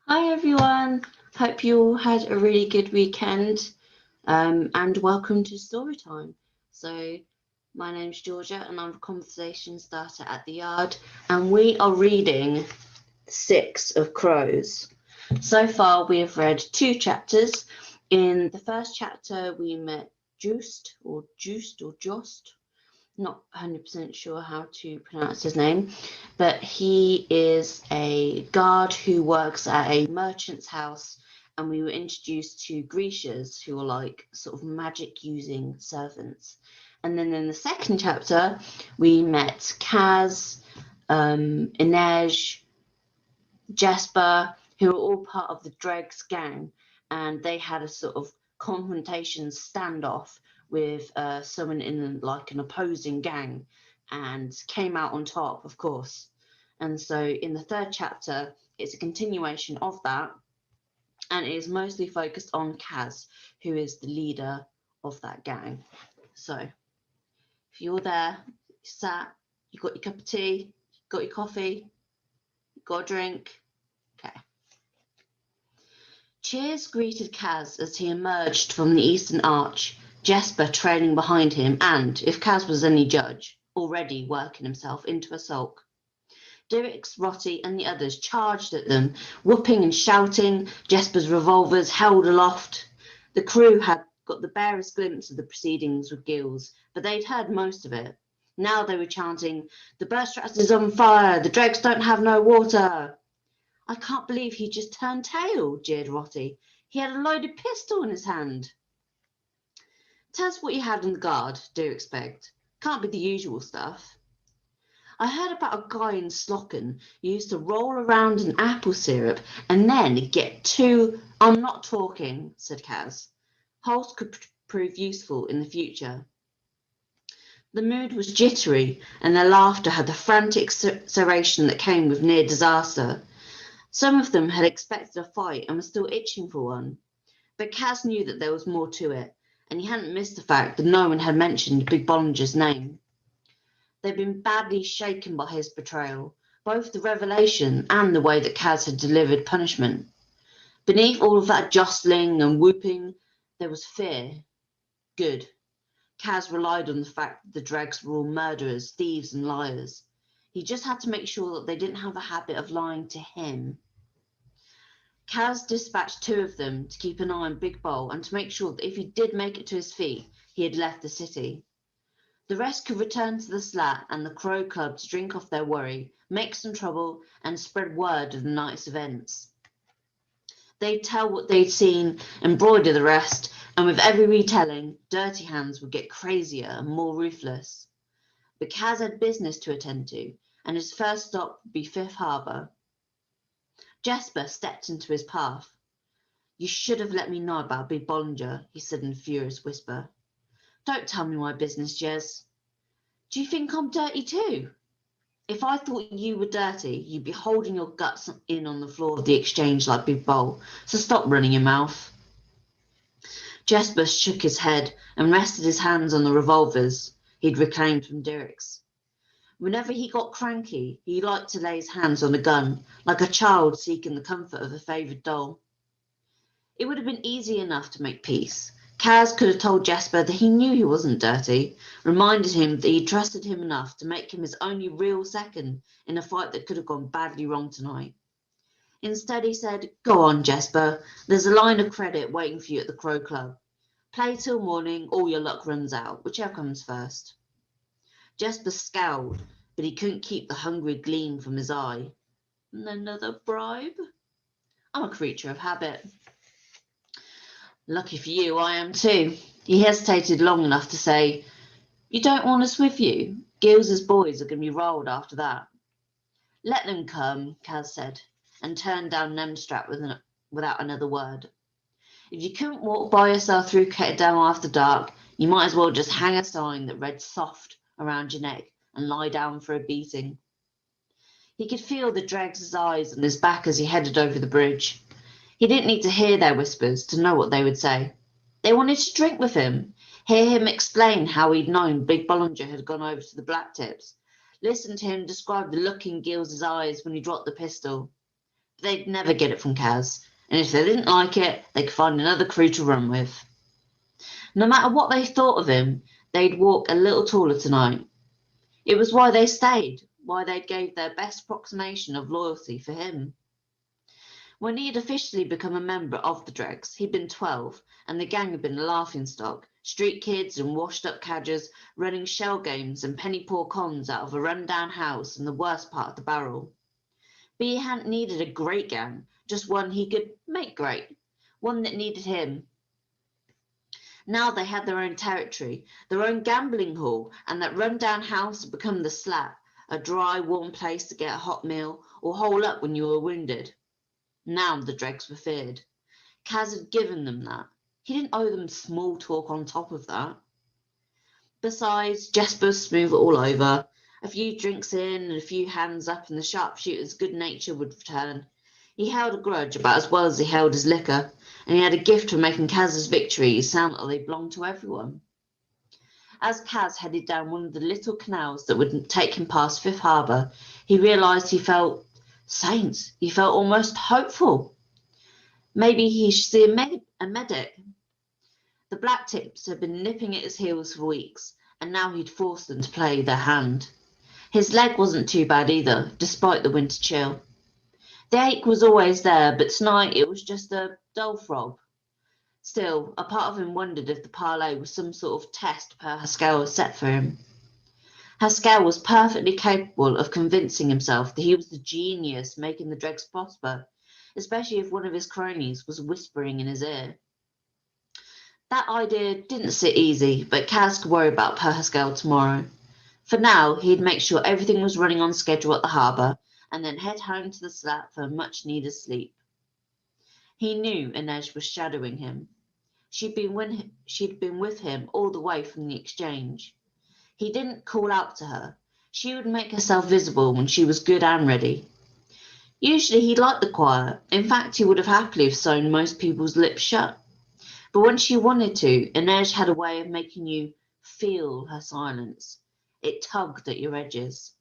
Hi everyone, hope you all had a really good weekend and welcome to Storytime. So, my name's Georgia and I'm a conversation starter at the Yard, and we are reading Six of Crows. So far, we have read two chapters. In the first chapter, we met Jost, not 100% sure how to pronounce his name, but he is a guard who works at a merchant's house. And we were introduced to Grecias, who are like sort of magic using servants. And then in the second chapter, we met Kaz, Inej, Jasper, who are all part of the Dregs gang, and they had a sort of confrontation standoff with someone in like an opposing gang, and came out on top, of course. And so in the third chapter, it's a continuation of that, and it is mostly focused on Kaz, who is the leader of that gang. So if you're there, sat, you got your cup of tea, you got your coffee, you got a drink, okay. Cheers greeted Kaz as he emerged from the eastern arch, Jasper trailing behind him and, if Kaz was any judge, already working himself into a sulk. Dirks, Rotty, and the others charged at them, whooping and shouting, Jasper's revolvers held aloft. The crew had got the barest glimpse of the proceedings with Gills, but they'd heard most of it. Now they were chanting, "The burst rat is on fire! The dregs don't have no water!" "I can't believe he just turned tail," jeered Rotty. "He had a loaded pistol in his hand." "Tell us what you had on the guard, do you expect? Can't be the usual stuff." "I heard about a guy in Slocken who used to roll around in apple syrup and then get too—" "I'm not talking," said Kaz. "Holt could prove useful in the future." The mood was jittery, and their laughter had the frantic serration that came with near disaster. Some of them had expected a fight and were still itching for one. But Kaz knew that there was more to it, and he hadn't missed the fact that no one had mentioned Big Bollinger's name. They'd been badly shaken by his betrayal, both the revelation and the way that Kaz had delivered punishment. Beneath all of that jostling and whooping, there was fear. Good. Kaz relied on the fact that the dregs were all murderers, thieves, and liars. He just had to make sure that they didn't have a habit of lying to him. Kaz dispatched two of them to keep an eye on Big Bowl and to make sure that if he did make it to his feet, he had left the city. The rest could return to the Slat and the Crow Club to drink off their worry, make some trouble, and spread word of the night's events. They'd tell what they'd seen, embroider the rest, and with every retelling, Dirty Hands would get crazier and more ruthless. But Kaz had business to attend to, and his first stop would be Fifth Harbour. Jasper stepped into his path. "You should have let me know about Big Bollinger," he said in a furious whisper. "Don't tell me my business, Jez." "Do you think I'm dirty too?" "If I thought you were dirty, you'd be holding your guts in on the floor of the exchange like Big Bowl, so stop running your mouth." Jasper shook his head and rested his hands on the revolvers he'd reclaimed from Dirk's. Whenever he got cranky, he liked to lay his hands on a gun, like a child seeking the comfort of a favoured doll. It would have been easy enough to make peace. Kaz could have told Jasper that he knew he wasn't dirty, reminded him that he trusted him enough to make him his only real second in a fight that could have gone badly wrong tonight. Instead, he said, "Go on, Jasper. There's a line of credit waiting for you at the Crow Club. Play till morning or your luck runs out, whichever comes first." Jasper scowled, but he couldn't keep the hungry gleam from his eye. "Another bribe?" "I'm a creature of habit." "Lucky for you, I am too." He hesitated long enough to say, "You don't want us with you? Gills's boys are going to be rolled after that." "Let them come," Kaz said, and turned down Nemstrat without another word. "If you couldn't walk by yourself through Ketterdam after dark, you might as well just hang a sign that read "soft" around your neck and lie down for a beating." He could feel the dregs' eyes on his back as he headed over the bridge. He didn't need to hear their whispers to know what they would say. They wanted to drink with him, hear him explain how he'd known Big Bollinger had gone over to the Black Tips, listen to him describe the look in Gills's eyes when he dropped the pistol. They'd never get it from Kaz, and if they didn't like it, they could find another crew to run with. No matter what they thought of him, they'd walk a little taller tonight. It was why they stayed, why they gave their best approximation of loyalty for him. When he had officially become a member of the Dregs, he'd been 12, and the gang had been a laughingstock. Street kids and washed-up cadgers running shell games and penny poor cons out of a run-down house in the worst part of the barrel. But he hadn't needed a great gang, just one he could make great, one that needed him. Now they had their own territory, their own gambling hall, and that run-down house had become the slap, a dry, warm place to get a hot meal or hole up when you were wounded. Now the Dregs were feared. Kaz had given them that. He didn't owe them small talk on top of that. Besides, Jasper was smooth all over. A few drinks in and a few hands up and the sharpshooter's good nature would return. He held a grudge about as well as he held his liquor, and he had a gift for making Kaz's victories sound like they belonged to everyone. As Kaz headed down one of the little canals that would take him past Fifth Harbour, he realised he felt saints. He felt almost hopeful. Maybe he should see a medic. The black tips had been nipping at his heels for weeks, and now he'd forced them to play their hand. His leg wasn't too bad either, despite the winter chill. The ache was always there, but tonight it was just a dull throb. Still, a part of him wondered if the parlay was some sort of test Haskell had set for him. Haskell was perfectly capable of convincing himself that he was the genius making the Dregs prosper, especially if one of his cronies was whispering in his ear. That idea didn't sit easy, but Kaz could worry about Haskell tomorrow. For now, he'd make sure everything was running on schedule at the harbour, and then head home to the slat for a much-needed sleep. He knew Inej was shadowing him. She'd been with him all the way from the exchange. He didn't call out to her. She would make herself visible when she was good and ready. Usually he liked the quiet. In fact, he would have happily sewn most people's lips shut. But when she wanted to, Inej had a way of making you feel her silence. It tugged at your edges.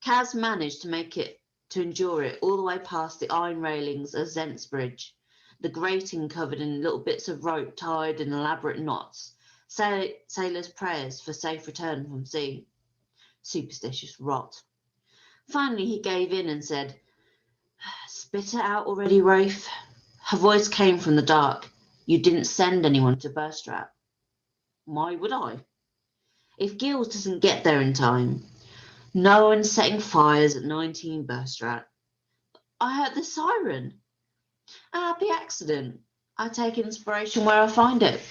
Kaz managed to endure it all the way past the iron railings of Zent's Bridge, the grating covered in little bits of rope tied in elaborate knots, sailors' prayers for safe return from sea. Superstitious rot. Finally he gave in and said, "Spit it out already, Rafe." Her voice came from the dark. "You didn't send anyone to Burstrat." "Why would I?" "If Gills doesn't get there in time." "No one's setting fires at 19 Burstrat." "I heard the siren." "A happy accident. I take inspiration where I find it."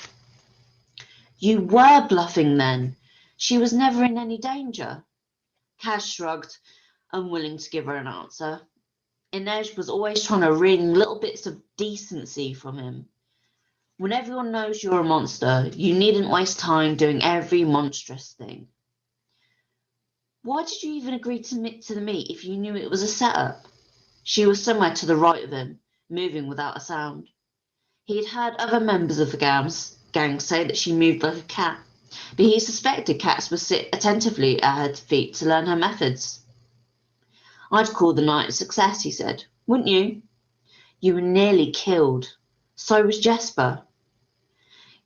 "You were bluffing then. She was never in any danger." Kaz shrugged, unwilling to give her an answer. Inej was always trying to wring little bits of decency from him. When everyone knows you're a monster, you needn't waste time doing every monstrous thing. "Why did you even agree to the meet if you knew it was a setup?" She was somewhere to the right of him, moving without a sound. He had heard other members of the gang say that she moved like a cat, but he suspected cats would sit attentively at her feet to learn her methods. "I'd call the night a success," he said. "Wouldn't you?" "You were nearly killed. So was Jasper."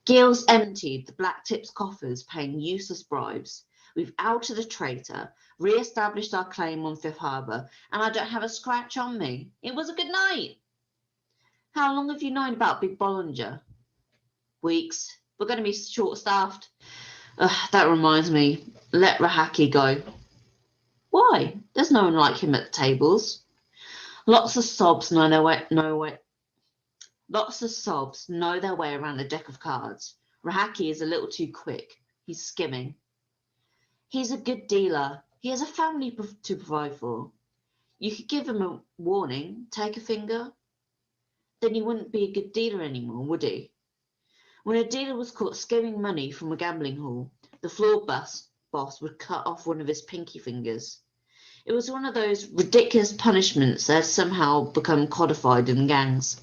Gills emptied the Black Tip's coffers, paying useless bribes. "We've outed a traitor, re-established our claim on Fifth Harbour, and I don't have a scratch on me. It was a good night." "How long have you known about Big Bollinger?" "Weeks. We're going to be short-staffed." That reminds me. Let Rahaki go." "Why? There's no one like him at the tables." Lots of sobs know their way around a deck of cards. Rahaki is a little too quick. He's skimming. "He's a good dealer. He has a family to provide for. You could give him a warning, take a finger. Then he wouldn't be a good dealer anymore, would he?" When a dealer was caught skimming money from a gambling hall, the floor boss would cut off one of his pinky fingers. It was one of those ridiculous punishments that had somehow become codified in gangs.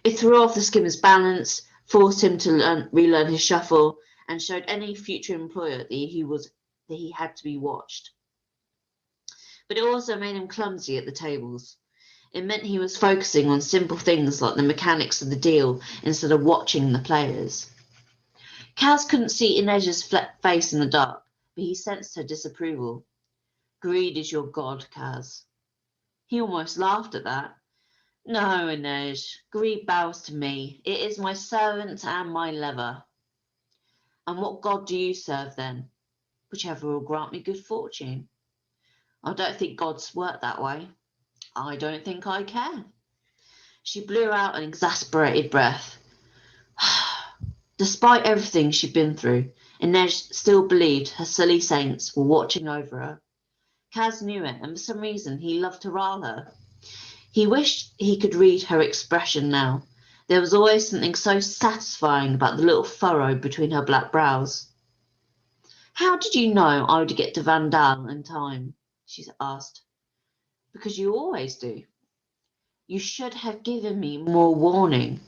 It threw off the skimmer's balance, forced him to relearn his shuffle, and showed any future employer that he had to be watched. But it also made him clumsy at the tables. It meant he was focusing on simple things like the mechanics of the deal instead of watching the players. Kaz couldn't see Inej's face in the dark, but he sensed her disapproval. Greed is your god, Kaz. He almost laughed at that. No, Inej, greed bows to me. It is my servant and my lever. And what god do you serve then? Whichever will grant me good fortune. I don't think gods work that way. I don't think I care. She blew out an exasperated breath. Despite everything she'd been through, Inej still believed her silly saints were watching over her. Kaz knew it, and for some reason he loved to rile her. He wished he could read her expression now. There was always something so satisfying about the little furrow between her black brows. How did you know I would get to Vandal in time? She asked. Because you always do. You should have given me more warning.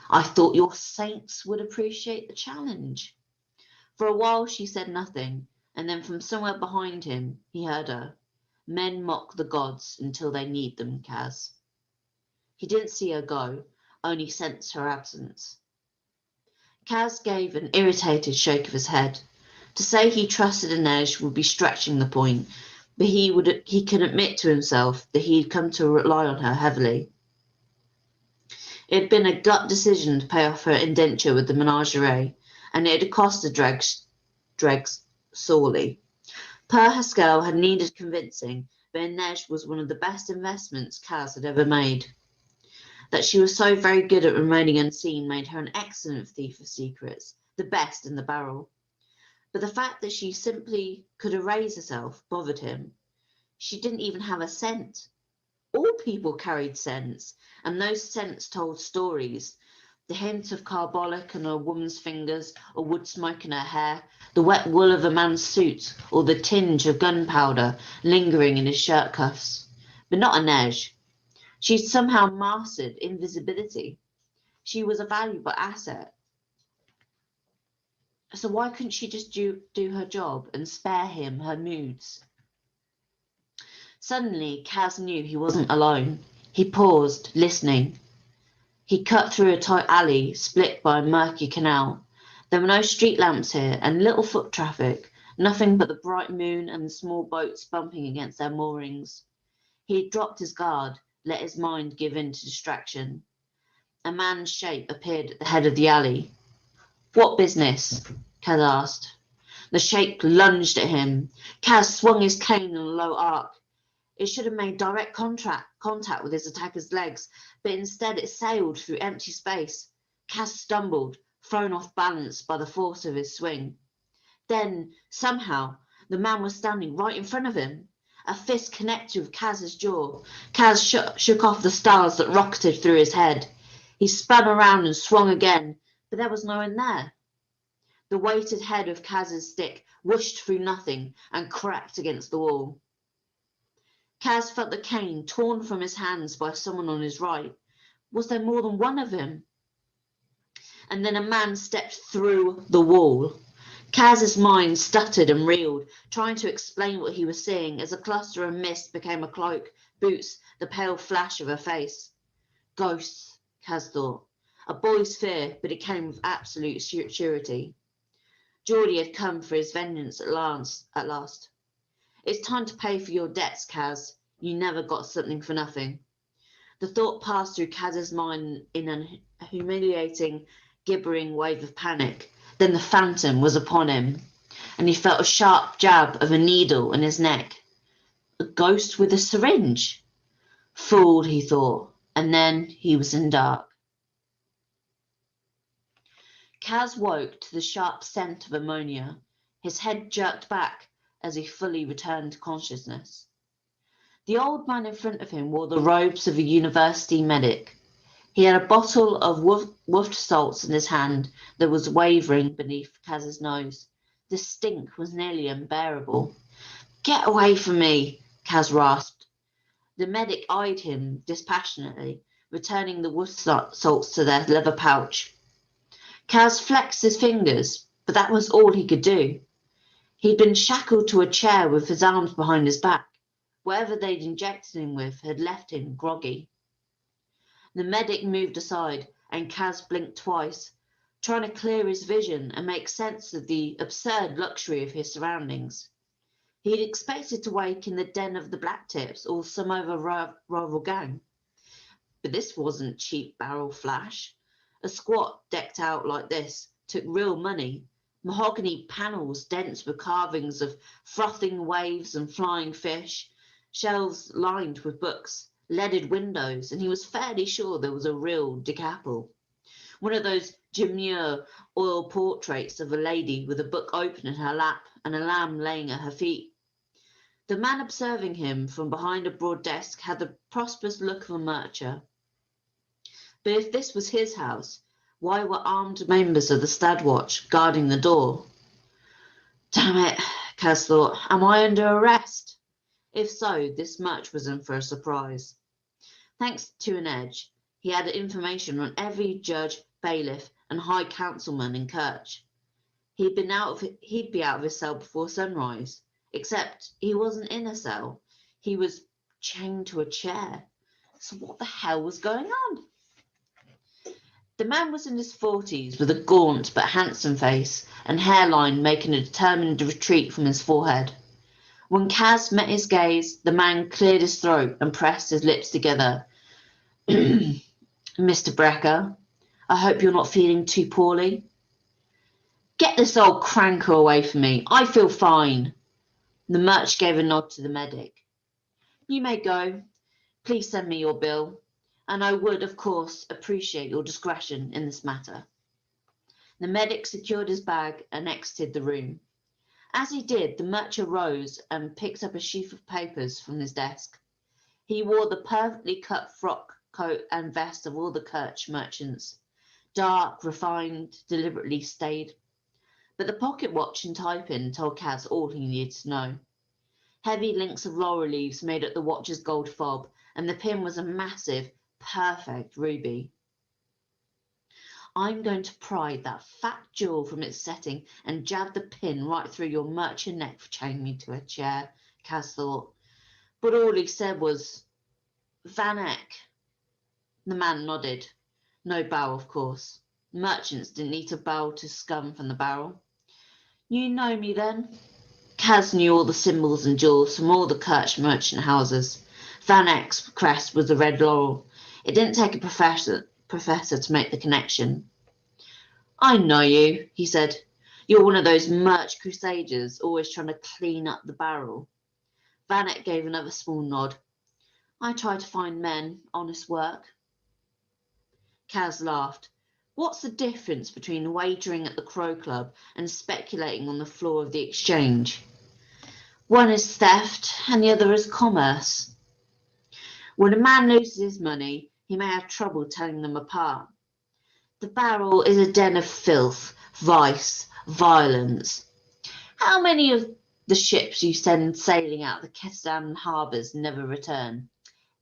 I thought your saints would appreciate the challenge. For a while she said nothing, and then from somewhere behind him he heard her. Men mock the gods until they need them, Kaz. He didn't see her go, only sensed her absence. Kaz gave an irritated shake of his head. To say he trusted Inej would be stretching the point, but he could admit to himself that he had come to rely on her heavily. It had been a gut decision to pay off her indenture with the menagerie, and it had cost the dregs sorely. Per Haskell had needed convincing, but Inej was one of the best investments Kaz had ever made. That she was so very good at remaining unseen made her an excellent thief of secrets, the best in the barrel. But the fact that she simply could erase herself bothered him. She didn't even have a scent. All people carried scents, and those scents told stories. The hint of carbolic on a woman's fingers, or wood smoke in her hair, the wet wool of a man's suit, or the tinge of gunpowder lingering in his shirt cuffs. But not Inej. She'd somehow mastered invisibility. She was a valuable asset. So why couldn't she just do her job and spare him her moods? Suddenly, Kaz knew he wasn't alone. He paused, listening. He cut through a tight alley, split by a murky canal. There were no street lamps here, and little foot traffic, nothing but the bright moon and the small boats bumping against their moorings. He had dropped his guard, let his mind give in to distraction. A man's shape appeared at the head of the alley. What business? Kaz asked. The shape lunged at him. Kaz swung his cane in a low arc. It should have made direct contact with his attacker's legs, but instead it sailed through empty space. Kaz stumbled, thrown off balance by the force of his swing. Then, somehow, the man was standing right in front of him. A fist connected with Kaz's jaw. Kaz shook off the stars that rocketed through his head. He spun around and swung again, but there was no one there. The weighted head of Kaz's stick whooshed through nothing and cracked against the wall. Kaz felt the cane torn from his hands by someone on his right. Was there more than one of him? And then a man stepped through the wall. Kaz's mind stuttered and reeled, trying to explain what he was seeing as a cluster of mist became a cloak, boots, the pale flash of a face. Ghosts, Kaz thought. A boy's fear, but it came with absolute surety. Geordie had come for his vengeance at last. It's time to pay for your debts, Kaz. You never got something for nothing. The thought passed through Kaz's mind in a humiliating, gibbering wave of panic. Then the phantom was upon him, and he felt a sharp jab of a needle in his neck. A ghost with a syringe? Fooled, he thought, and then he was in dark. Kaz woke to the sharp scent of ammonia. His head jerked back as he fully returned to consciousness. The old man in front of him wore the robes of a university medic. He had a bottle of woofed salts in his hand that was wavering beneath Kaz's nose. The stink was nearly unbearable. Get away from me, Kaz rasped. The medic eyed him dispassionately, returning the woof salts to their leather pouch. Kaz flexed his fingers, but that was all he could do. He'd been shackled to a chair with his arms behind his back. Whatever they'd injected him with had left him groggy. The medic moved aside, and Kaz blinked twice, trying to clear his vision and make sense of the absurd luxury of his surroundings. He'd expected to wake in the den of the Black Tips or some other rival gang. But this wasn't cheap barrel flash. A squat decked out like this took real money. Mahogany panels dense with carvings of frothing waves and flying fish, shelves lined with books, leaded windows, and he was fairly sure there was a real decapple. One of those demure oil portraits of a lady with a book open in her lap and a lamb laying at her feet. The man observing him from behind a broad desk had the prosperous look of a merchant. But if this was his house, why were armed members of the Stadwatch guarding the door? Damn it, Kaz thought. Am I under arrest? If so, this much was in for a surprise. Thanks to Inej, he had information on every judge, bailiff, and high councilman in Kerch. He'd be out of his cell before sunrise, except he wasn't in a cell. He was chained to a chair. So what the hell was going on? The man was in his 40s, with a gaunt but handsome face and hairline making a determined retreat from his forehead. When Kaz met his gaze, the man cleared his throat and pressed his lips together. Mr. Brecker, I hope you're not feeling too poorly. Get this old cranker away from me. I feel fine. The merch gave a nod to the medic. You may go. Please send me your bill. And I would, of course, appreciate your discretion in this matter. The medic secured his bag and exited the room. As he did, the merchant rose and picked up a sheaf of papers from his desk. He wore the perfectly cut frock, coat and vest of all the Kerch merchants, dark, refined, deliberately staid. But the pocket watch and tie-pin told Kaz all he needed to know. Heavy links of laurel leaves made up the watch's gold fob, and the pin was a massive, perfect ruby. I'm going to pry that fat jewel from its setting and jab the pin right through your merchant neck for chaining me to a chair, Kaz thought. But all he said was, Van Eck. The man nodded. No bow, of course. Merchants didn't need to bow to scum from the barrel. You know me then? Kaz knew all the symbols and jewels from all the Kerch merchant houses. Van Eck's crest was the red laurel. It didn't take a professor to make the connection. I know you, he said. You're one of those merch crusaders, always trying to clean up the barrel. Van Eck gave another small nod. I try to find men, honest work. Kaz laughed. What's the difference between wagering at the Crow Club and speculating on the floor of the exchange? One is theft and the other is commerce. When a man loses his money, he may have trouble telling them apart. The barrel is a den of filth, vice, violence. How many of the ships you send sailing out the Kestan harbours never return?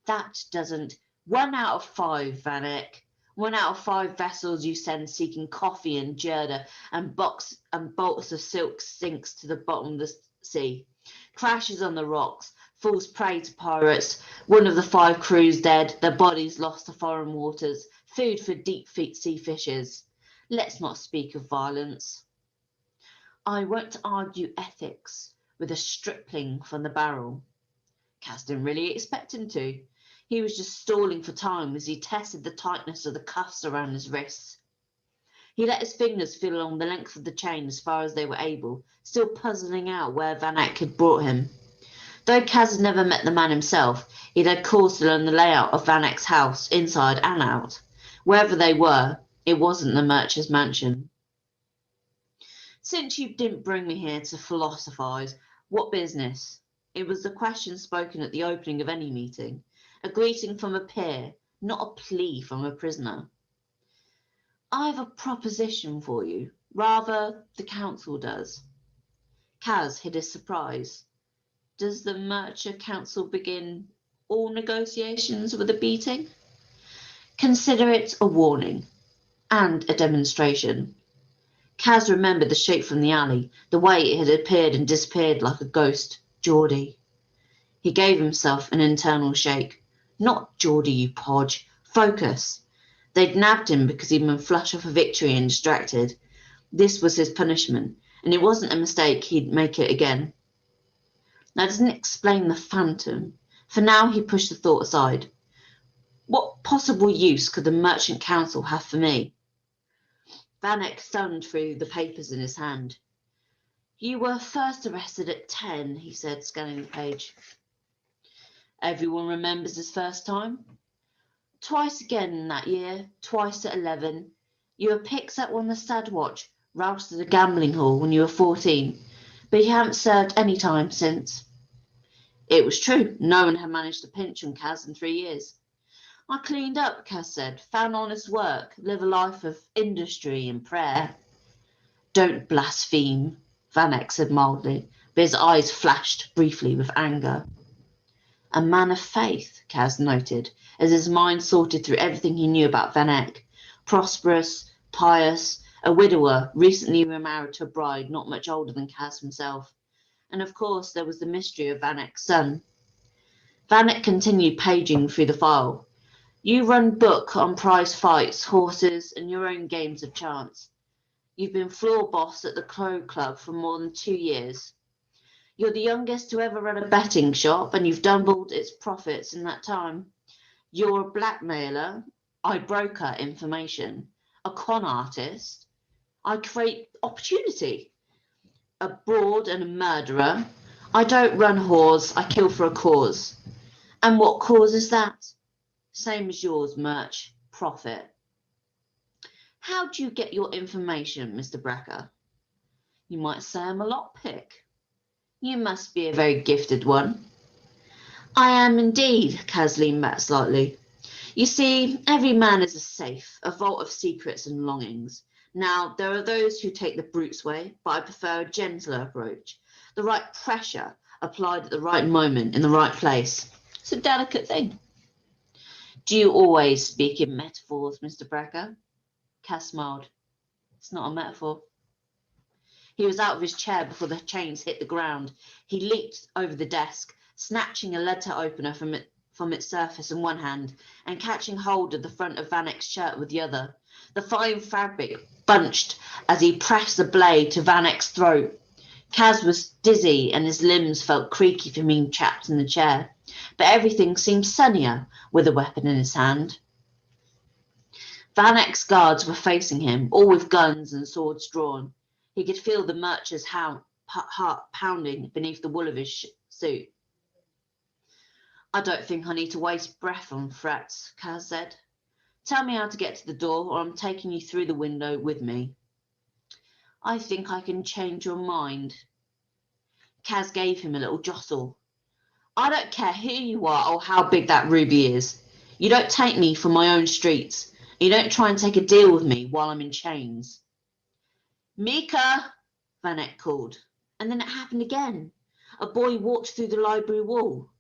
That doesn't. 1 out of 5, Van Eck. 1 out of 5 vessels you send seeking coffee and jurda and bolts of silk sinks to the bottom of the sea, crashes on the rocks, falls prey to pirates, 1 of the 5 crews dead, their bodies lost to foreign waters, food for deep sea fishes. Let's not speak of violence. I won't argue ethics with a stripling from the barrel. Kaz didn't really expect him to. He was just stalling for time as he tested the tightness of the cuffs around his wrists. He let his fingers feel along the length of the chain as far as they were able, still puzzling out where Van Eck had brought him. Though Kaz had never met the man himself, he'd had cause to learn the layout of Van Eck's house, inside and out. Wherever they were, it wasn't the merchant's mansion. Since you didn't bring me here to philosophise, what business? It was the question spoken at the opening of any meeting. A greeting from a peer, not a plea from a prisoner. I have a proposition for you. Rather, the council does. Kaz hid his surprise. Does the merchant council begin all negotiations with a beating? Consider it a warning and a demonstration. Kaz remembered the shape from the alley, the way it had appeared and disappeared like a ghost. Geordie. He gave himself an internal shake. Not Geordie, you podge. Focus. They'd nabbed him because he'd been flushed off a victory and distracted. This was his punishment, and it wasn't a mistake he'd make it again. That doesn't explain the phantom. For now, he pushed the thought aside. What possible use could the Merchant Council have for me? Vanek thumbed through the papers in his hand. You were first arrested at 10, he said, scanning the page. Everyone remembers his first time? Twice again in that year, twice at 11. You were picked up on the stud watch, roused at a gambling hall when you were 14, but you haven't served any time since. It was true. No one had managed to pinch on Kaz in 3 years. I cleaned up, Kaz said, found honest work, live a life of industry and prayer. Don't blaspheme, Vanek said mildly, but his eyes flashed briefly with anger. A man of faith, Kaz noted, as his mind sorted through everything he knew about Vanek. Prosperous, pious, a widower, recently remarried to a bride not much older than Kaz himself. And of course there was the mystery of Vanek's son. Vanek continued paging through the file. You run book on prize fights, horses, and your own games of chance. You've been floor boss at the Crow Club for more than 2 years. You're the youngest to ever run a betting shop, and you've doubled its profits in that time. You're a blackmailer. I broker information. A con artist. I create opportunity. A broad and a murderer. I don't run whores, I kill for a cause. And what cause is that? Same as yours, Murch. Profit. How do you get your information, Mr. Brecker? You might say I'm a lockpick. You must be a very gifted one. I am indeed, Kaz leaned back slightly. You see, every man is a safe, a vault of secrets and longings. Now, there are those who take the brute's way, but I prefer a gentler approach. The right pressure applied at the right moment in the right place. It's a delicate thing. Do you always speak in metaphors, Mr. Brecker? Kaz smiled. It's not a metaphor. He was out of his chair before the chains hit the ground. He leaped over the desk, snatching a letter opener from its surface in one hand and catching hold of the front of Vanek's shirt with the other. The fine fabric bunched as he pressed the blade to Vanek's throat. Kaz was dizzy and his limbs felt creaky from being trapped in the chair, but everything seemed sunnier with a weapon in his hand. Vanek's guards were facing him, all with guns and swords drawn. He could feel the Merchant's heart pounding beneath the wool of his suit. I don't think I need to waste breath on threats, Kaz said. Tell me how to get to the door, or I'm taking you through the window with me. I think I can change your mind. Kaz gave him a little jostle. I don't care who you are or how big that ruby is. You don't take me from my own streets. You don't try and take a deal with me while I'm in chains. Mika, Vanek called, and then it happened again. A boy walked through the library wall.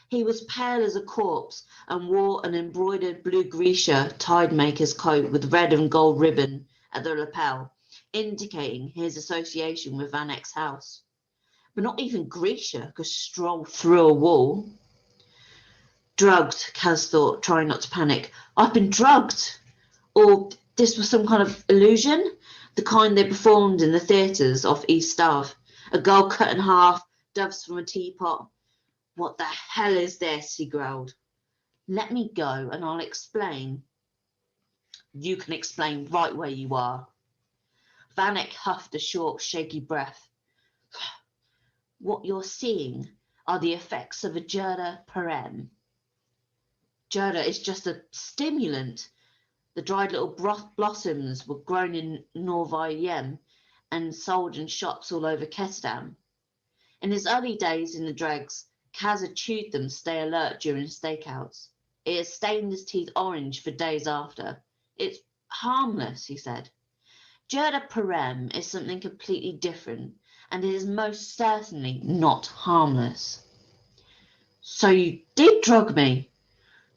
He was pale as a corpse and wore an embroidered blue Grisha tide-maker's coat with red and gold ribbon at the lapel, indicating his association with Vanek's house. But not even Grisha could stroll through a wall. Drugged, Kaz thought, trying not to panic. I've been drugged. Or this was some kind of illusion, the kind they performed in the theatres off East Staff. A girl cut in half, doves from a teapot. What the hell is this? He growled. Let me go and I'll explain. You can explain right where you are. Vanek huffed a short, shaky breath. What you're seeing are the effects of a jurda parem. Jurda is just a stimulant. The dried little blossoms were grown in Novy Yem and sold in shops all over Kestam. In his early days in the dregs, Kaz had chewed them to stay alert during stakeouts. It had stained his teeth orange for days after. It's harmless, he said. Jurda parem is something completely different, and it is most certainly not harmless. So you did drug me?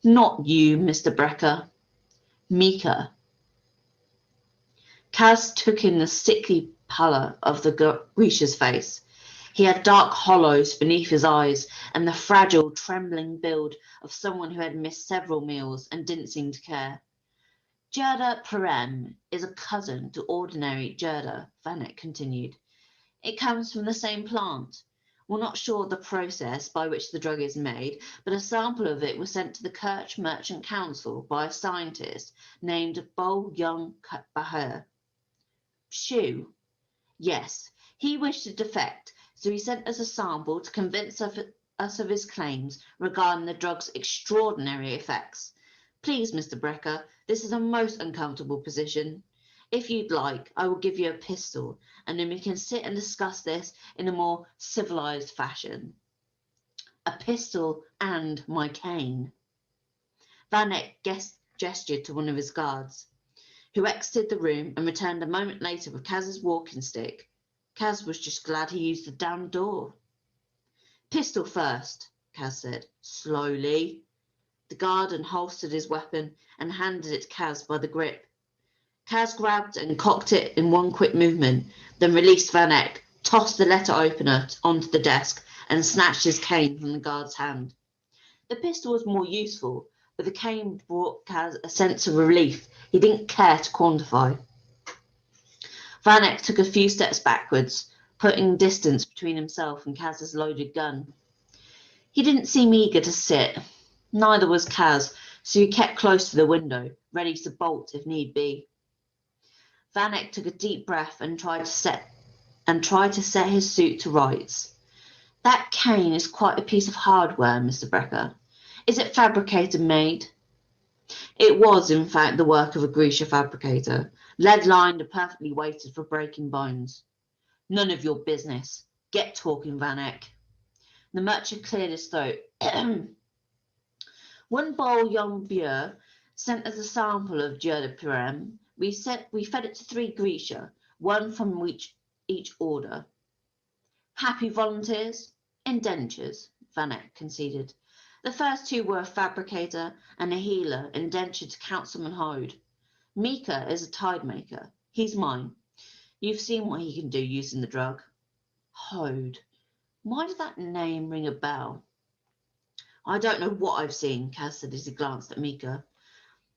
Not you, Mr. Brecker. Mika. Kaz took in the sickly pallor of the Grisha's face. He had dark hollows beneath his eyes and the fragile, trembling build of someone who had missed several meals and didn't seem to care. Jurda parem is a cousin to ordinary jurda, Vanek continued. It comes from the same plant. We're not sure of the process by which the drug is made, but a sample of it was sent to the Kirch Merchant Council by a scientist named Bol Young Bahir. Shu? Yes, he wished to defect, so he sent us a sample to convince us of his claims regarding the drug's extraordinary effects. Please, Mr. Brecker, this is a most uncomfortable position. If you'd like, I will give you a pistol, and then we can sit and discuss this in a more civilized fashion. A pistol and my cane. Vanek gestured to one of his guards, who exited the room and returned a moment later with Kaz's walking stick. Kaz was just glad he used the damn door. Pistol first, Kaz said, slowly. The guard unholstered his weapon and handed it to Kaz by the grip. Kaz grabbed and cocked it in one quick movement, then released Vanek, tossed the letter opener onto the desk, and snatched his cane from the guard's hand. The pistol was more useful, but the cane brought Kaz a sense of relief he didn't care to quantify. Vanek took a few steps backwards, putting distance between himself and Kaz's loaded gun. He didn't seem eager to sit. Neither was Kaz, so he kept close to the window, ready to bolt if need be. Vanek took a deep breath and tried to set his suit to rights. That cane is quite a piece of hardware, Mr. Brecker. Is it fabricator made? It was, in fact, the work of a Grisha fabricator, lead-lined and perfectly weighted for breaking bones. None of your business. Get talking, Vanek. The merchant cleared his throat. One bowl young beer sent us a sample of jurda parem. We fed it to 3 Grisha, one from each order. Happy volunteers? Indentures, Vanek conceded. The first 2 were a fabricator and a healer indentured to Councilman Hode. Mika is a tide maker. He's mine. You've seen what he can do using the drug. Hode. Why did that name ring a bell? I don't know what I've seen, Kaz said as he glanced at Mika.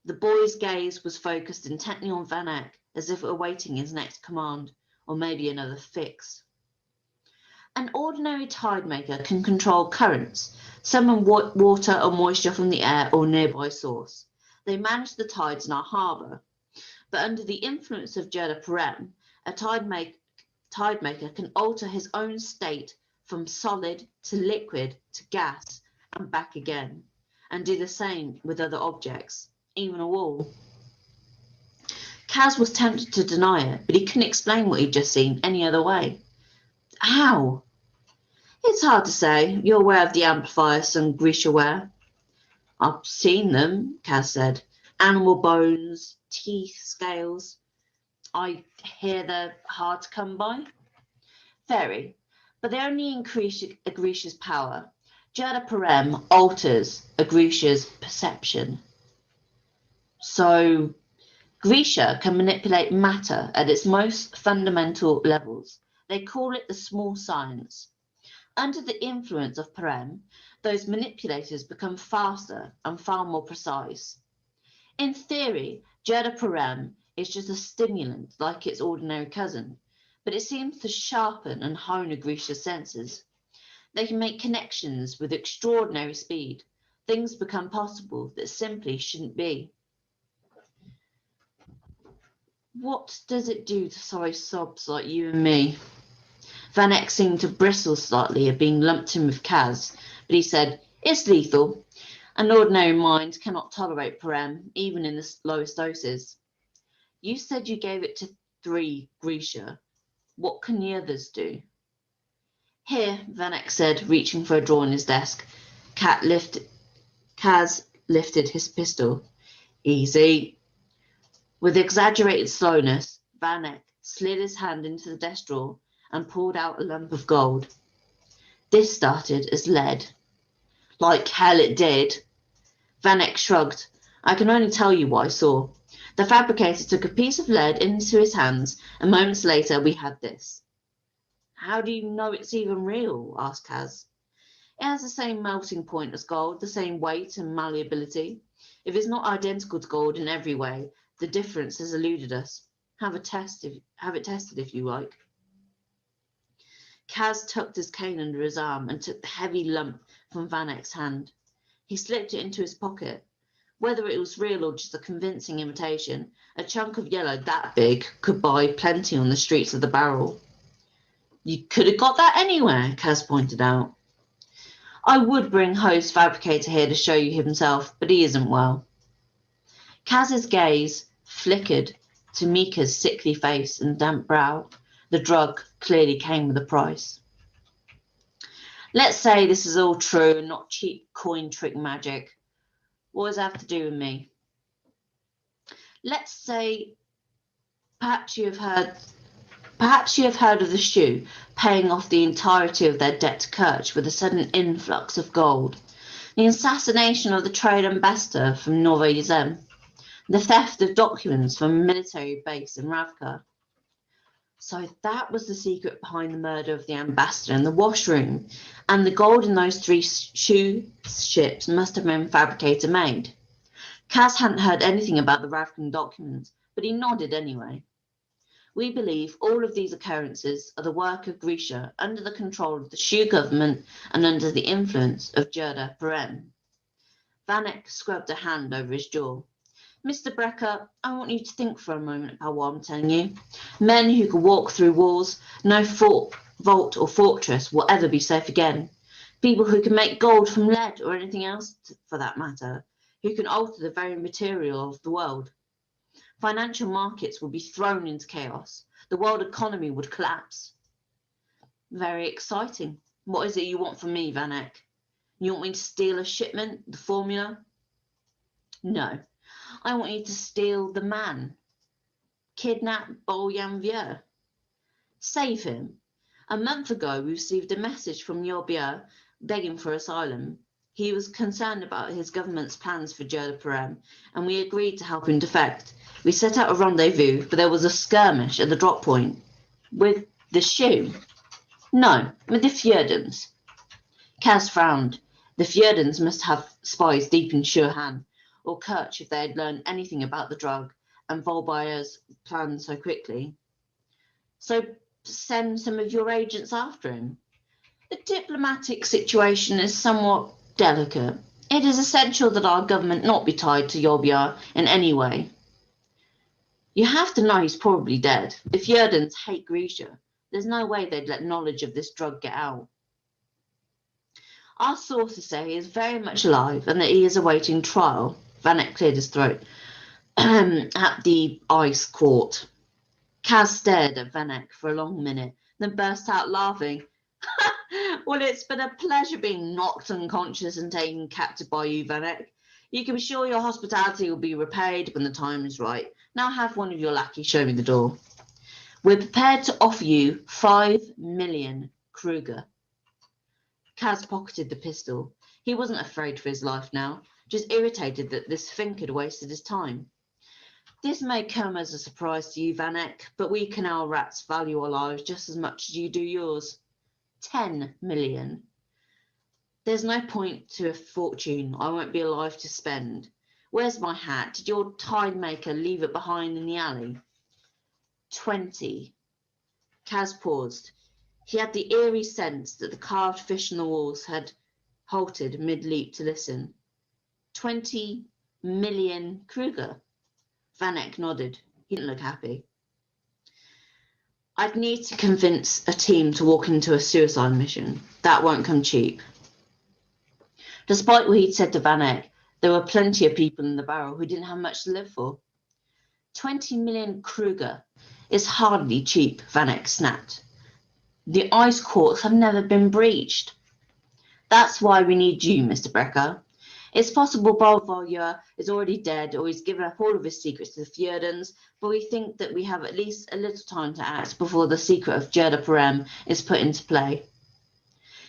The boy's gaze was focused intently on Vanek, as if awaiting his next command, or maybe another fix. An ordinary tide maker can control currents, summon water or moisture from the air or nearby source. They manage the tides in our harbour. But under the influence of jurda parem, a tide maker can alter his own state from solid to liquid to gas and back again, and do the same with other objects, even a wall. Kaz was tempted to deny it, but he couldn't explain what he'd just seen any other way. How? It's hard to say. You're aware of the amplifiers some Grisha wear? I've seen them, Kaz said. Animal bones, teeth, scales. I hear they're hard to come by. Very, but they only increase a Grisha's power. Jurda parem alters a Grisha's perception. So, Grisha can manipulate matter at its most fundamental levels. They call it the small science. Under the influence of parem, those manipulators become faster and far more precise. In theory, jurda parem is just a stimulant like its ordinary cousin, but it seems to sharpen and hone a Grisha's senses. They can make connections with extraordinary speed. Things become possible that simply shouldn't be. What does it do to sorry sobs like you and me? Vanek seemed to bristle slightly at being lumped in with Kaz, but he said, it's lethal. An ordinary mind cannot tolerate parem, even in the lowest doses. You said you gave it to 3 Grisha. What can the others do? Here, Vanek said, reaching for a drawer in his desk. Kaz lifted his pistol. Easy. With exaggerated slowness, Vanek slid his hand into the desk drawer and pulled out a lump of gold. This started as lead. Like hell it did. Vanek shrugged. I can only tell you what I saw. The fabricator took a piece of lead into his hands, and moments later we had this. How do you know it's even real? Asked Kaz. It has the same melting point as gold, the same weight and malleability. If it's not identical to gold in every way, the difference has eluded us. Have it tested if you like. Kaz tucked his cane under his arm and took the heavy lump from Van Eyck's hand. He slipped it into his pocket. Whether it was real or just a convincing imitation, a chunk of yellow that big could buy plenty on the streets of the barrel. You could have got that anywhere, Kaz pointed out. I would bring host fabricator here to show you himself, but he isn't well. Kaz's gaze flickered to Mika's sickly face and damp brow. The drug clearly came with a price. Let's say this is all true and not cheap coin trick magic. What does that have to do with me? Let's say perhaps you have heard of the Shu paying off the entirety of their debt to Kerch with a sudden influx of gold, the assassination of the trade ambassador from Novoye Zem, the theft of documents from a military base in Ravka. So that was the secret behind the murder of the ambassador in the washroom, and the gold in those 3 Shu ships must have been fabricator made. Kaz hadn't heard anything about the Ravkan documents, but he nodded anyway. We believe all of these occurrences are the work of Grisha under the control of the Shu government and under the influence of Jurda Parem. Van Eyck scrubbed a hand over his jaw. Mr. Brecker, I want you to think for a moment about what I'm telling you. Men who can walk through walls, no vault or fortress will ever be safe again. People who can make gold from lead or anything else, for that matter, who can alter the very material of the world. Financial markets will be thrown into chaos. The world economy would collapse. Very exciting. What is it you want from me, Van Eyck? You want me to steal a shipment, the formula? No. I want you to steal the man. Kidnap Bolyan Vieux. Save him. A month ago, we received a message from Yobier begging for asylum. He was concerned about his government's plans for Jurda Parem, and we agreed to help him defect. We set out a rendezvous, but there was a skirmish at the drop point. With the Shu? No, with the Fjordans. Kaz frowned. The Fjordans must have spies deep in Shuhan, or Kerch if they had learned anything about the drug and Volbayer's plan so quickly. So send some of your agents after him. The diplomatic situation is somewhat delicate. It is essential that our government not be tied to Yobiar in any way. You have to know he's probably dead. The Fjordans hate Grisha. There's no way they'd let knowledge of this drug get out. Our sources say he is very much alive and that he is awaiting trial. Van Eyck cleared his throat. At the ice court. Kaz stared at Van Eyck for a long minute, then burst out laughing. Well, it's been a pleasure being knocked unconscious and taken captive by you, Van Eyck. You can be sure your hospitality will be repaid when the time is right. Now have one of your lackeys show me the door. We're prepared to offer you 5 million Kruger. Kaz pocketed the pistol. He wasn't afraid for his life now, just irritated that this Fink had wasted his time. This may come as a surprise to you, Van Eyck, but we canal rats value our lives just as much as you do yours. 10 million. There's no point to a fortune I won't be alive to spend. Where's my hat? Did your tide maker leave it behind in the alley? 20. Kaz paused. He had the eerie sense that the carved fish on the walls had halted mid-leap to listen. 20 million Kruger. Van Eyck nodded. He didn't look happy. I'd need to convince a team to walk into a suicide mission. That won't come cheap. Despite what he'd said to Van Eyck, there were plenty of people in the barrel who didn't have much to live for. 20 million Kruger is hardly cheap, Van Eyck snapped. The ice courts have never been breached. That's why we need you, Mr. Brecker. It's possible Bolvoyeur is already dead or he's given up all of his secrets to the Fjordans, but we think that we have at least a little time to act before the secret of Jurda Parem is put into play.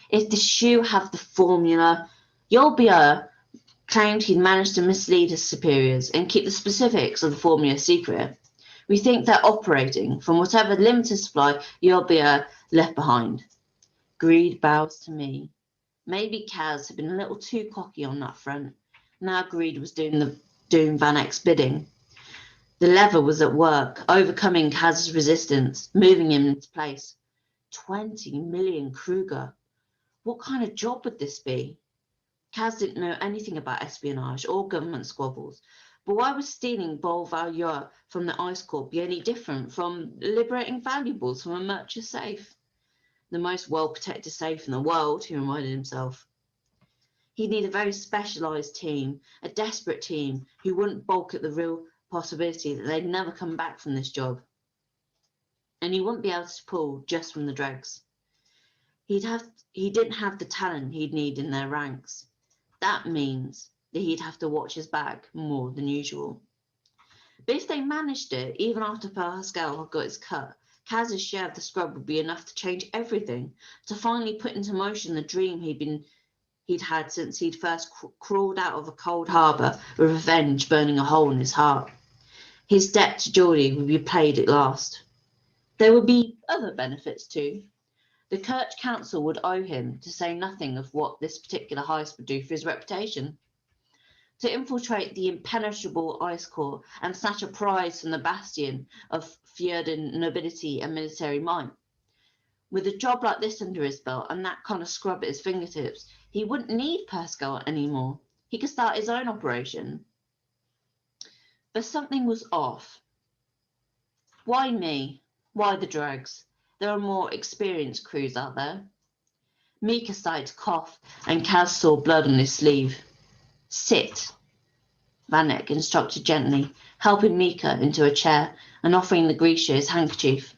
If the Shu have the formula, Yolbier claimed he'd managed to mislead his superiors and keep the specifics of the formula secret. We think they're operating from whatever limited supply you'll be left behind. Greed bows to me. Maybe Kaz had been a little too cocky on that front. Now greed was doing Van Eyck's bidding. The lever was at work, overcoming Kaz's resistance, moving him into place. 20 million Kruger. What kind of job would this be? Kaz didn't know anything about espionage or government squabbles, but why would stealing Bol Valure from the Ice Corps be any different from liberating valuables from a merchant safe? The most well-protected safe in the world, he reminded himself. He'd need a very specialised team, a desperate team, who wouldn't balk at the real possibility that they'd never come back from this job. And he wouldn't be able to pull just from the dregs. He didn't have the talent he'd need in their ranks. That means that he'd have to watch his back more than usual. But if they managed it, even after Pascal had got his cut, Kaz's share of the scrub would be enough to change everything, to finally put into motion the dream he'd had since he'd first crawled out of a cold harbour with revenge burning a hole in his heart. His debt to Geordie would be paid at last. There would be other benefits too. The Church Council would owe him, to say nothing of what this particular heist would do for his reputation. To infiltrate the impenetrable Ice Corps and snatch a prize from the bastion of Fjordan nobility and military might. With a job like this under his belt and that kind of scrub at his fingertips, he wouldn't need Pascal anymore. He could start his own operation. But something was off. Why me? Why the dregs? There are more experienced crews out there. Mika started to cough, and Kaz saw blood on his sleeve. Sit, Van Eyck instructed gently, helping Mika into a chair and offering the Grisha his handkerchief.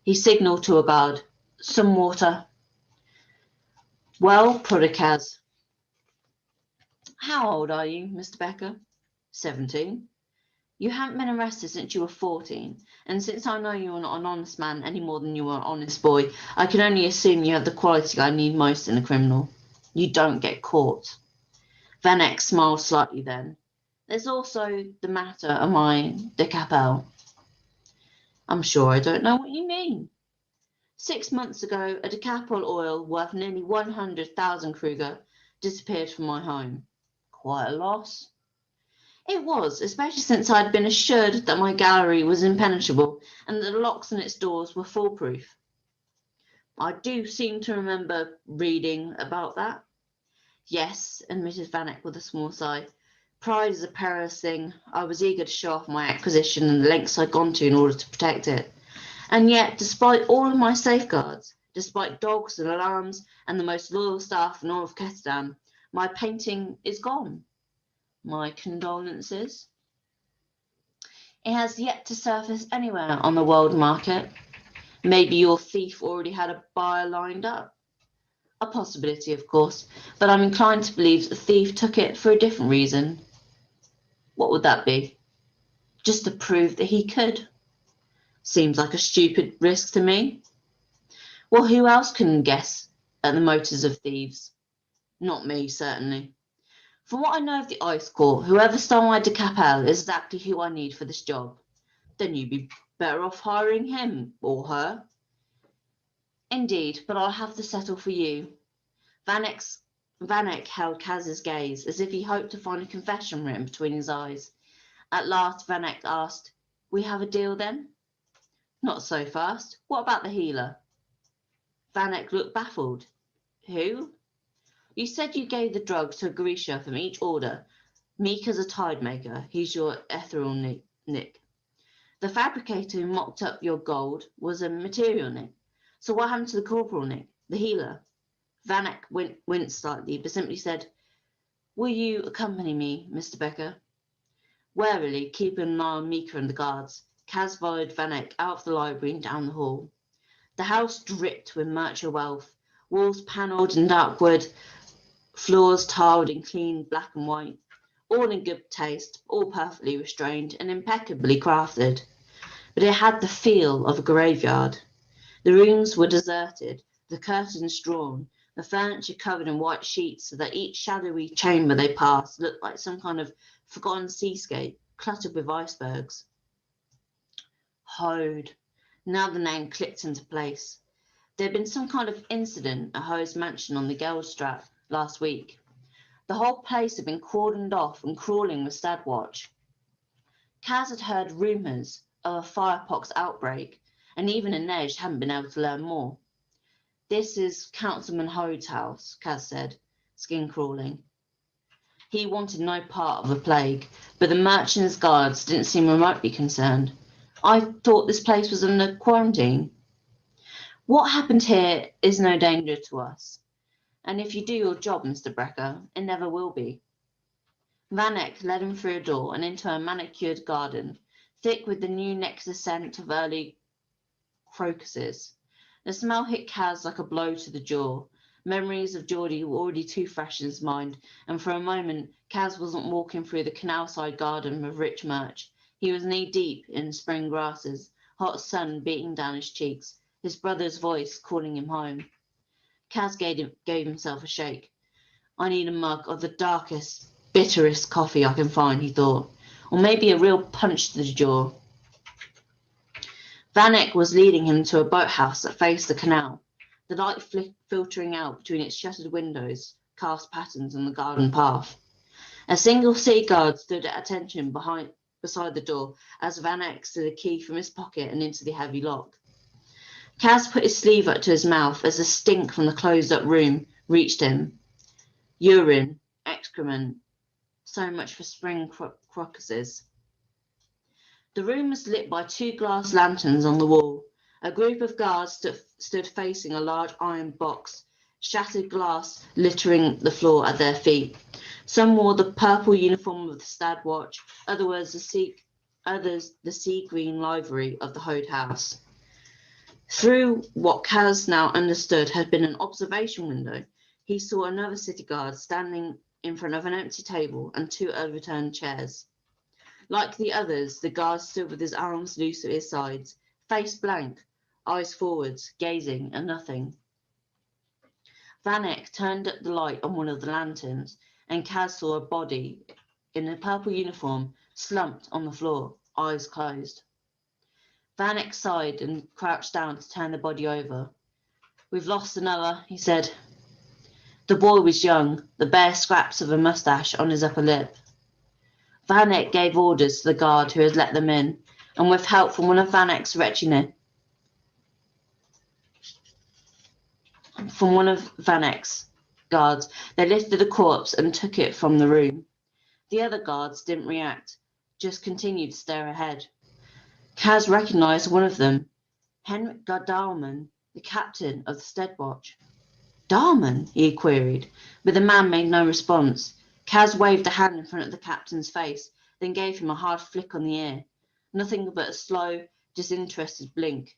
He signalled to a guard. Some water. Well, prodded Kaz. How old are you, Mr. Becker? 17. You haven't been arrested since you were 14, and since I know you are not an honest man any more than you are an honest boy, I can only assume you have the quality I need most in a criminal. You don't get caught. Van Eyck smiled slightly then. There's also the matter of my de Capelle. I'm sure I don't know what you mean. 6 months ago, a de Capelle oil worth nearly 100,000 Kruger disappeared from my home. Quite a loss. It was, especially since I'd been assured that my gallery was impenetrable and that the locks on its doors were foolproof. I do seem to remember reading about that. Yes, admitted Van Eyck with a small sigh. Pride is a perilous thing. I was eager to show off my acquisition and the lengths I'd gone to in order to protect it. And yet, despite all of my safeguards, despite dogs and alarms and the most loyal staff in all of Ketterdam, my painting is gone. My condolences. It has yet to surface anywhere on the world market. Maybe your thief already had a buyer lined up. A possibility, of course, but I'm inclined to believe the thief took it for a different reason. What would that be? Just to prove that he could. Seems like a stupid risk to me. Well, who else can guess at the motives of thieves? Not me, certainly. From what I know of the Ice Corps, whoever stole my de Capelle is exactly who I need for this job. Then you'd be better off hiring him or her. Indeed, but I'll have to settle for you. Van Eyck held Kaz's gaze as if he hoped to find a confession written between his eyes. At last, Van Eyck asked, We have a deal then? Not so fast. What about the healer? Van Eyck looked baffled. Who? You said you gave the drugs to a Grisha from each order. Mika's a tide maker. He's your ethereal nick. The fabricator who mocked up your gold was a material nick. So what happened to the corporal nick, the healer? Van Eyck winced slightly, but simply said, Will you accompany me, Mr. Becker? Warily, keeping an eye on Mika and the guards, Kaz followed Van Eyck out of the library and down the hall. The house dripped with merchant wealth, walls panelled in dark wood, floors tiled in clean black and white, all in good taste, all perfectly restrained and impeccably crafted. But it had the feel of a graveyard. The rooms were deserted, the curtains drawn, the furniture covered in white sheets so that each shadowy chamber they passed looked like some kind of forgotten seascape cluttered with icebergs. Hode. Now the name clicked into place. There had been some kind of incident at Hode's mansion on the Geldstraat last week. The whole place had been cordoned off and crawling with Stadwatch. Kaz had heard rumours of a firepox outbreak, and even Inej hadn't been able to learn more. "This is Councilman Hode's house," Kaz said, skin crawling. He wanted no part of the plague, but the merchant's guards didn't seem remotely concerned. "I thought this place was under quarantine." "What happened here is no danger to us. And if you do your job, Mr. Brecker, it never will be." Van Eyck led him through a door and into a manicured garden, thick with the new nectar scent of early crocuses. The smell hit Kaz like a blow to the jaw. Memories of Geordie were already too fresh in his mind, and for a moment Kaz wasn't walking through the canal-side garden with rich Murch. He was knee-deep in spring grasses, hot sun beating down his cheeks, his brother's voice calling him home. Kaz gave himself a shake. "I need a mug of the darkest, bitterest coffee I can find," he thought, "or maybe a real punch to the jaw." Van Eyck was leading him to a boathouse that faced the canal. The light filtering out between its shuttered windows cast patterns on the garden path. A single sea guard stood at attention beside the door as Van Eyck slid a key from his pocket and into the heavy lock. Kaz put his sleeve up to his mouth as the stink from the closed-up room reached him. Urine, excrement, so much for spring crocuses. The room was lit by 2 glass lanterns on the wall. A group of guards stood facing a large iron box, shattered glass littering the floor at their feet. Some wore the purple uniform of the Stadwatch, others the sea green livery of the Hode house. Through what Kaz now understood had been an observation window, he saw another city guard standing in front of an empty table and 2 overturned chairs. Like the others, the guard stood with his arms loose at his sides, face blank, eyes forwards, gazing at nothing. Van Eyck turned up the light on one of the lanterns, and Kaz saw a body in a purple uniform slumped on the floor, eyes closed. Van Eyck sighed and crouched down to turn the body over. "We've lost another," he said. The boy was young, the bare scraps of a moustache on his upper lip. Van Eyck gave orders to the guard who had let them in, and with help from one of Van Eyck's guards, they lifted the corpse and took it from the room. The other guards didn't react, just continued to stare ahead. Kaz recognised one of them, Henrik Darman, the captain of the Stadwatch. "Darman?" he queried, but the man made no response. Kaz waved a hand in front of the captain's face, then gave him a hard flick on the ear. Nothing but a slow, disinterested blink.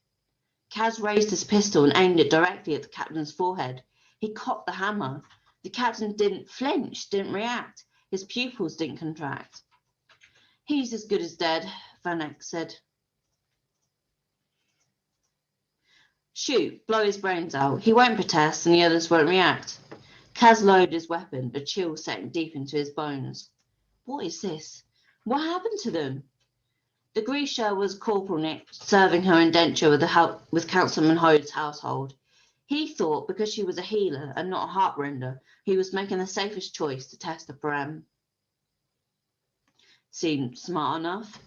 Kaz raised his pistol and aimed it directly at the captain's forehead. He cocked the hammer. The captain didn't flinch, didn't react. His pupils didn't contract. "He's as good as dead," Van Eyck said. "Shoot, blow his brains out. He won't protest and the others won't react." Kaz loaded his weapon, a chill setting deep into his bones. What is this? What happened to them? The Grisha was Corporal Nick, serving her indenture with Councilman Hode's household. He thought because she was a healer and not a heartrender, he was making the safest choice to test the parem. Seemed smart enough.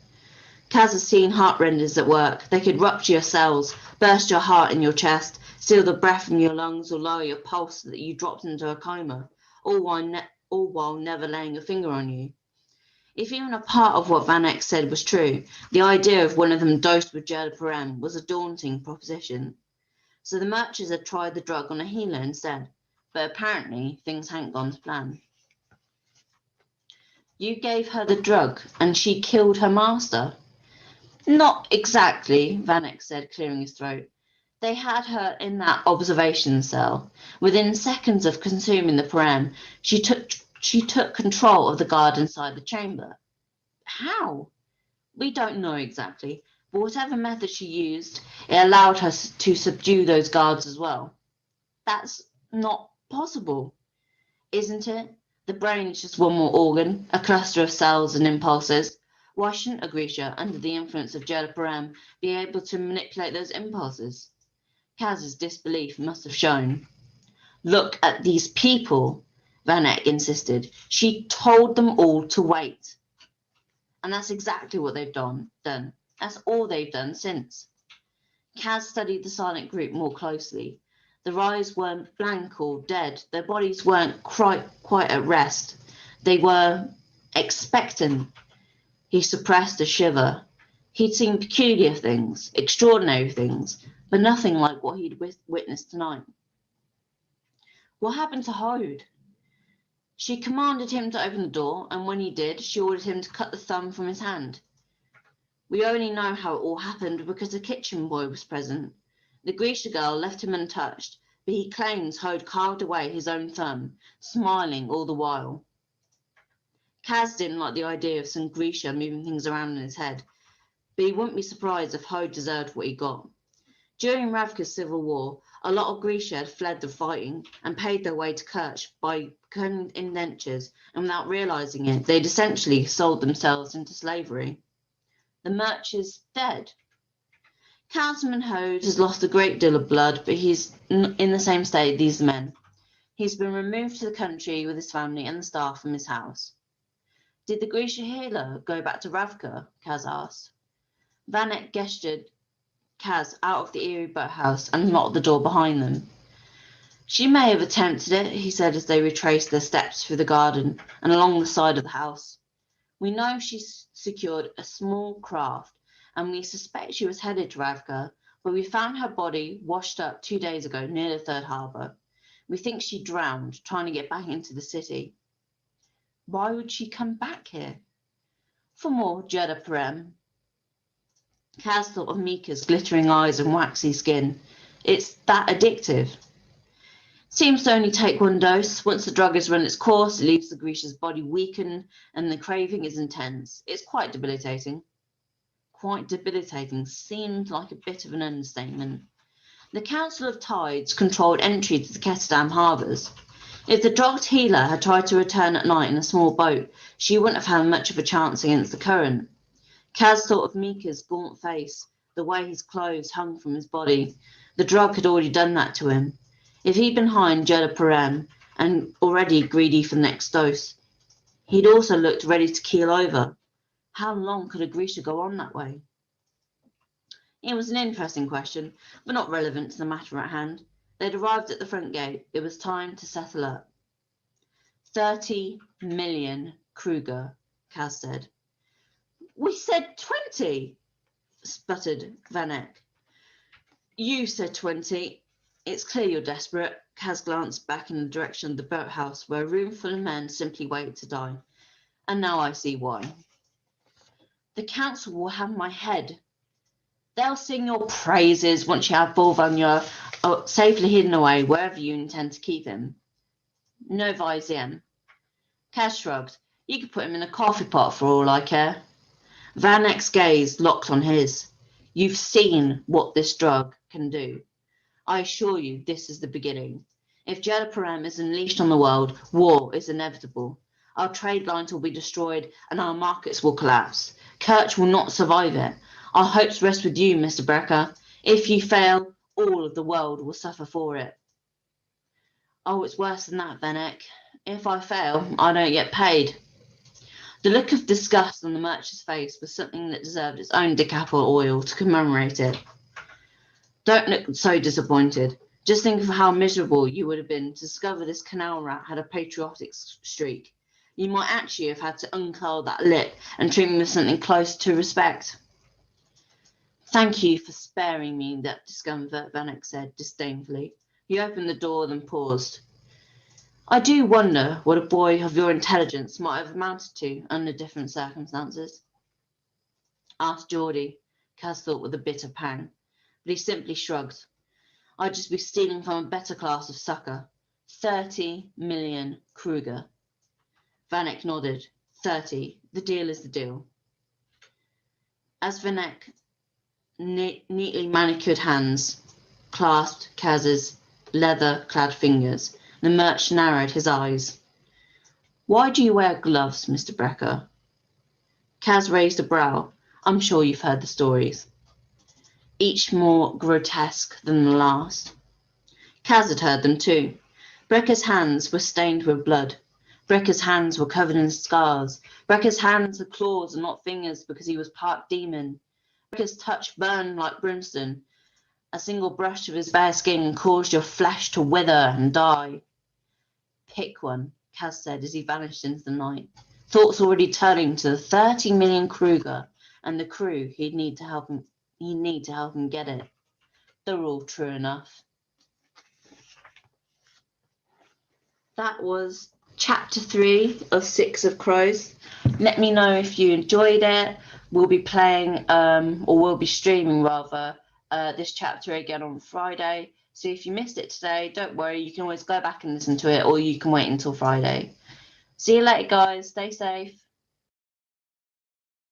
Kaz has seen heartrenders at work. They could rupture your cells, burst your heart in your chest, steal the breath from your lungs, or lower your pulse so that you dropped into a coma, all while never laying a finger on you. If even a part of what Van Eyck said was true, the idea of one of them dosed with jurda parem was a daunting proposition. So the merchants had tried the drug on a healer instead, but apparently things hadn't gone to plan. "You gave her the drug and she killed her master?" "Not exactly," Van Eyck said, clearing his throat. "They had her in that observation cell. Within seconds of consuming the parem, she took control of the guard inside the chamber." "How?" "We don't know exactly, but whatever method she used, it allowed her to subdue those guards as well." "That's not possible." "Isn't it? The brain is just one more organ, a cluster of cells and impulses. Why shouldn't a Grisha, under the influence of jurda parem, be able to manipulate those impulses? Kaz's disbelief must have shown. Look at these people, Van Eyck insisted. She told them all to wait. And that's exactly what they've done. That's all they've done since. Kaz studied the silent group more closely. Their eyes weren't blank or dead. Their bodies weren't quite at rest. They were expectant. He suppressed a shiver. He'd seen peculiar things, extraordinary things, but nothing like what he'd witnessed tonight. What happened to Hode? She commanded him to open the door, and when he did, she ordered him to cut the thumb from his hand. We only know how it all happened because the kitchen boy was present. The Grisha girl left him untouched, but he claims Hode carved away his own thumb, smiling all the while. Kaz didn't like the idea of some Grisha moving things around in his head, but he wouldn't be surprised if Hode deserved what he got. During Ravka's civil war, a lot of Grisha had fled the fighting and paid their way to Kerch by cutting indentures, and without realizing it, they'd essentially sold themselves into slavery. The Merch is dead. Councilman Hode has lost a great deal of blood, but he's in the same state these men. He's been removed to the country with his family and the staff from his house. Did the Grisha healer go back to Ravka? Kaz asked. Van Eyck gestured Kaz out of the eerie boathouse and locked the door behind them. She may have attempted it, he said as they retraced their steps through the garden and along the side of the house. We know she secured a small craft, and we suspect she was headed to Ravka, but we found her body washed up 2 days ago near the third harbour. We think she drowned, trying to get back into the city. Why would she come back here? For more jurda parem. Kaz thought of Mika's glittering eyes and waxy skin. It's that addictive. Seems to only take one dose. Once the drug has run its course, it leaves the Grisha's body weakened and the craving is intense. It's quite debilitating. Quite debilitating seemed like a bit of an understatement. The Council of Tides controlled entry to the Ketterdam harbours. If the drugged healer had tried to return at night in a small boat, she wouldn't have had much of a chance against the current. Kaz thought of Mika's gaunt face, the way his clothes hung from his body. The drug had already done that to him. If he'd been high in jurda parem and already greedy for the next dose, he'd also looked ready to keel over. How long could a Grisha go on that way? It was an interesting question, but not relevant to the matter at hand. They'd arrived at the front gate. It was time to settle up. 30 million Kruger, Kaz said. We said 20, sputtered Van Eyck. You said 20. It's clear you're desperate. Kaz glanced back in the direction of the boathouse where a room full of men simply waited to die. And now I see why. The council will have my head. They'll sing your praises once you have Bolvanya safely hidden away wherever you intend to keep him. No visiem. Kaz shrugged. You could put him in a coffee pot for all I care. Van Eyck's gaze locked on his. You've seen what this drug can do. I assure you this is the beginning. If jurda parem is unleashed on the world, war is inevitable. Our trade lines will be destroyed and our markets will collapse. Kerch will not survive it. Our hopes rest with you, Mr. Brecker. If you fail, all of the world will suffer for it. Oh, it's worse than that, Van Eyck. If I fail, I don't get paid. The look of disgust on the merchant's face was something that deserved its own decapple oil to commemorate it. Don't look so disappointed. Just think of how miserable you would have been to discover this canal rat had a patriotic streak. You might actually have had to uncurl that lip and treat me with something close to respect. Thank you for sparing me that discomfort, Van Eyck said disdainfully. He opened the door, then paused. I do wonder what a boy of your intelligence might have amounted to under different circumstances. Asked Geordie, Kaz thought with a bitter pang, but he simply shrugged. I'd just be stealing from a better class of sucker. 30 million Kruger. Van Eyck nodded. 30. The deal is the deal. As Van Eyck neatly manicured hands clasped Kaz's leather-clad fingers, the merch narrowed his eyes. Why do you wear gloves, Mr. Brecker? Kaz raised a brow. I'm sure you've heard the stories, each more grotesque than the last. Kaz had heard them too. Brekka's hands were stained with blood. Brekka's hands were covered in scars. Brekka's hands had claws and not fingers because he was part demon. Brekka's touch burned like brimstone. A single brush of his bare skin caused your flesh to wither and die. Pick one, Kaz said as he vanished into the night. Thoughts already turning to the 30 million Kruger and the crew he'd need to help him get it. They were all true enough. That was chapter 3 of 6 of Crows. Let me know if you enjoyed it. We'll be playing, or we'll be streaming rather, this chapter again on Friday. So if you missed it today, don't worry, you can always go back and listen to it, or you can wait until Friday. See you later, guys. Stay safe.